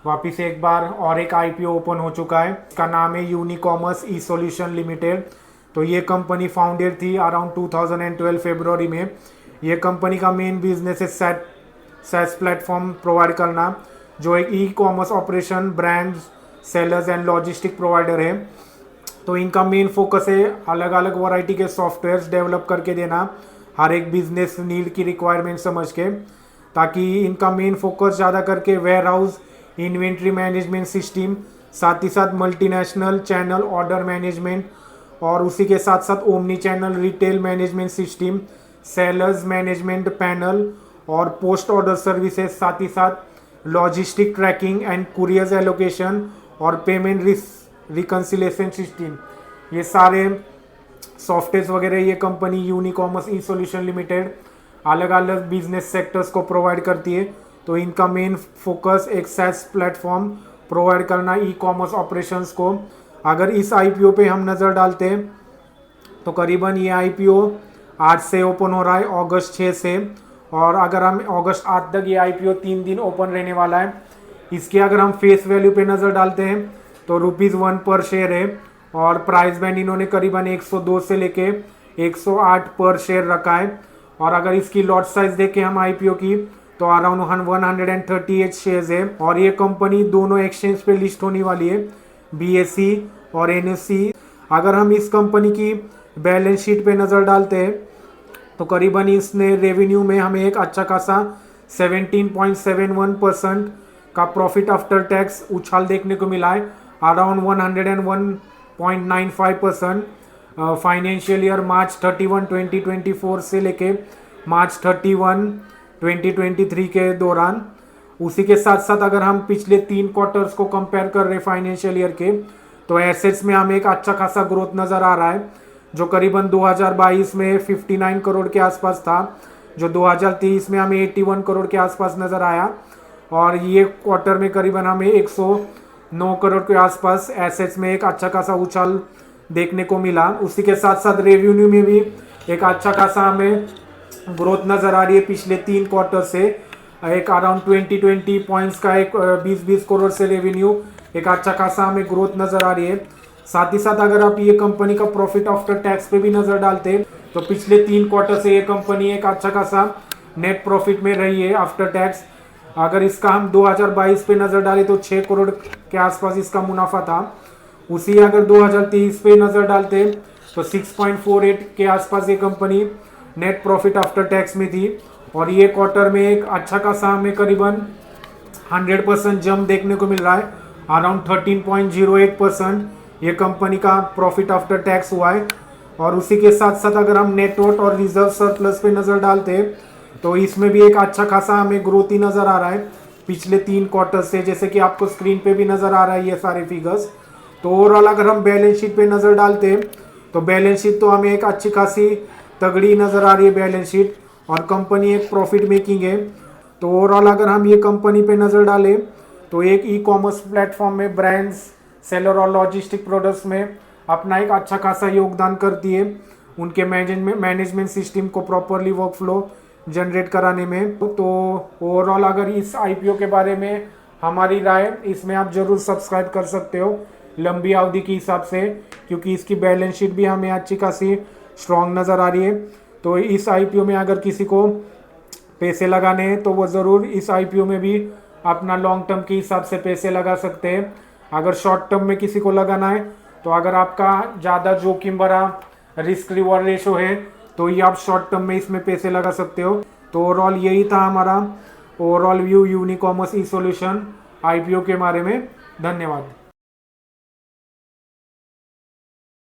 वापिस एक बार और एक आईपीओ ओपन हो चुका है। इसका नाम है यूनिकॉमर्स ई सॉल्यूशन लिमिटेड। तो ये कंपनी फाउंडेड थी अराउंड 2012 फरवरी में। ये कंपनी का मेन बिजनेस है सैस प्लेटफॉर्म प्रोवाइड करना, जो एक e commerce operation brand sellers and logistic provider है। तो इनका मेन फोकस है अलग अलग वैरायटी के सॉफ्टवेयर्स डेवलप करके देना, हर एक बिजनेस नीड की रिक्वायरमेंट समझ के, ताकि इनका मेन फोकस ज़्यादा करके warehouse inventory management system, साथ ही साथ मल्टीनेशनल चैनल ऑर्डर मैनेजमेंट, और उसी के साथ साथ omni channel retail management system, sellers management panel और पोस्ट ऑर्डर सर्विसेज, साथ ही साथ logistic tracking and couriers allocation और पेमेंट रिकन्सिलेशन सिस्टम, ये सारे सॉफ्टवेयर वगैरह ये company Unicommerce e solution limited अलग अलग बिजनेस सेक्टर्स को प्रोवाइड करती है। तो इनका मेन फोकस एक सैस प्लेटफॉर्म प्रोवाइड करना ई कॉमर्स ऑपरेशंस को। अगर इस आईपीओ पे हम नज़र डालते हैं तो करीबन ये आईपीओ आज से ओपन हो रहा है, अगस्त 6 से, और अगर हम अगस्त 8 तक ये आईपीओ 3 दिन ओपन रहने वाला है। इसके अगर हम फेस वैल्यू पे नज़र डालते हैं तो ₹1 पर शेयर है, और प्राइस बैंड इन्होंने करीबन 102 से लेके 108 पर शेयर रखा है। और अगर इसकी लॉट साइज देखें हम आईपीओ की तो अराउंड 138 शेयर्स है, और ये कंपनी दोनों एक्सचेंज पे लिस्ट होने वाली है, बीएसई और एनएसई। अगर हम इस कंपनी की बैलेंस शीट पे नज़र डालते हैं तो करीबन इसने रेवेन्यू में हमें एक अच्छा खासा 17.71% का प्रॉफिट आफ्टर टैक्स उछाल देखने को मिला है, अराउंड 101.95%। फाइनेंशियल ईयर मार्च 31 2024 से लेके मार्च 31 2023 के दौरान। उसी के साथ साथ अगर हम पिछले 3 क्वार्टर्स को कंपेयर कर रहे फाइनेंशियल ईयर के, तो एसेट्स में हमें एक अच्छा खासा ग्रोथ नज़र आ रहा है, जो करीबन 2022 में 59 करोड़ के आसपास था, जो 2023 में हमें 81 करोड़ के आसपास नज़र आया, और ये क्वार्टर में करीबन हमें 109 करोड़ के आसपास एसेट्स में एक अच्छा खासा उछाल देखने को मिला। उसी के साथ साथ रेवेन्यू में भी एक अच्छा खासा हमें ग्रोथ नज़र आ रही है पिछले 3 क्वार्टर से, एक अराउंड 20 पॉइंट्स का एक 20 करोड़ से रेवेन्यू एक अच्छा खासा हमें ग्रोथ नज़र आ रही है। साथ ही साथ अगर आप ये कंपनी का प्रॉफिट आफ्टर टैक्स पे भी नज़र डालते हैं तो पिछले 3 क्वार्टर से ये कंपनी एक अच्छा खासा नेट प्रॉफिट में रही है आफ्टर टैक्स। अगर इसका हम 2022 पे नज़र डालें तो 6 करोड़ के आसपास इसका मुनाफा था। उसी अगर 2023 पे नज़र डालते तो 6.48 के आसपास ये company net profit after tax में थी, और ये क्वार्टर में एक अच्छा खासा हमें करीबन 100% जंप देखने को मिल रहा है, अराउंड 13.08% ये कंपनी का प्रॉफिट आफ्टर टैक्स हुआ है। और उसी के साथ साथ अगर हम नेटवर्थ और रिजर्व सरप्लस पे नज़र डालते हैं तो इसमें भी एक अच्छा खासा हमें ग्रोथ ही नज़र आ रहा है पिछले 3 क्वार्टर से, जैसे कि आपको स्क्रीन पे भी नज़र आ रहा है ये सारे फिगर्स। तो ओवरऑल अगर हम बैलेंस शीट पे नज़र डालते हैं तो बैलेंस शीट तो हमें एक अच्छी खासी तगड़ी नज़र आ रही है बैलेंस शीट, और कंपनी एक प्रॉफिट मेकिंग है। तो ओवरऑल अगर हम ये कंपनी पे नज़र डालें तो एक ई कॉमर्स प्लेटफॉर्म में ब्रांड्स सेलर और लॉजिस्टिक प्रोडक्ट्स में अपना एक अच्छा खासा योगदान करती है, उनके मैनेजमेंट सिस्टम को प्रॉपरली वर्कफ्लो जनरेट कराने में। तो ओवरऑल अगर इस आईपीओ के बारे में हमारी राय, इसमें आप ज़रूर सब्सक्राइब कर सकते हो लंबी अवधि के हिसाब से, क्योंकि इसकी बैलेंस शीट भी हमें अच्छी खासी स्ट्रॉन्ग नज़र आ रही है। तो इस आईपीओ में अगर किसी को पैसे लगाने हैं तो वो ज़रूर इस आईपीओ में भी अपना लॉन्ग टर्म के हिसाब से पैसे लगा सकते हैं। अगर शॉर्ट टर्म में किसी को लगाना है तो अगर आपका ज़्यादा जोखिम भरा रिस्क रिवॉर्ड रेशो है तो ये आप शॉर्ट टर्म में इसमें पैसे लगा सकते हो। तो ओवरऑल यही था हमारा overall view Unicommerce e solution IPO के बारे में। धन्यवाद।